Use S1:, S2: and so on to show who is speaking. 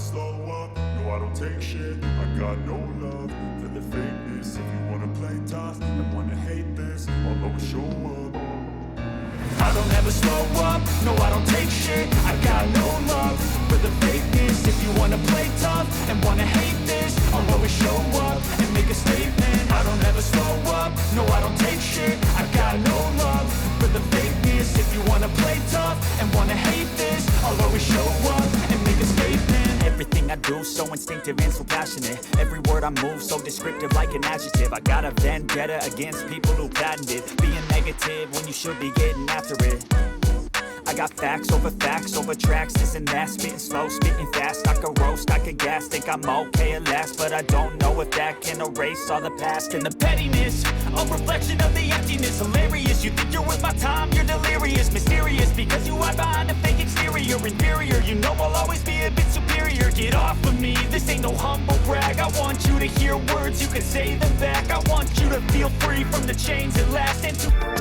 S1: slow up, no I don't take shit. I got no love for the fakeness. If you wanna play tough and wanna hate this, I'll always show up. I don't ever slow up, no I don't take shit. I got no love for the fakeness. If you wanna play tough and wanna hate this, I'll always show up and make a statement. I don't ever slow up, no I don't take shit. I got no love for the fakeness. If you wanna play tough and wanna hate this, I'll always show up and make a statement. Everything I do so instinctive and so passionate. Every word I move so descriptive like an adjective. I got a vendetta against people who patented being negative when you should be getting after it. I got facts over tracks, this and that. Spitting slow, spitting fast, I could roast, I could gas. Think I'm okay at last, but I don't know if that can erase all the past. And the pettiness, a reflection of the emptiness. Hilarious, you think you're worth my time, you're delirious. Mysterious, because you hide behind a fake exterior. Inferior, you know I'll always be a bit superior. Get off of me, this ain't no humble brag. I want you to hear words, you can say them back. I want you to feel free from the chains that last and to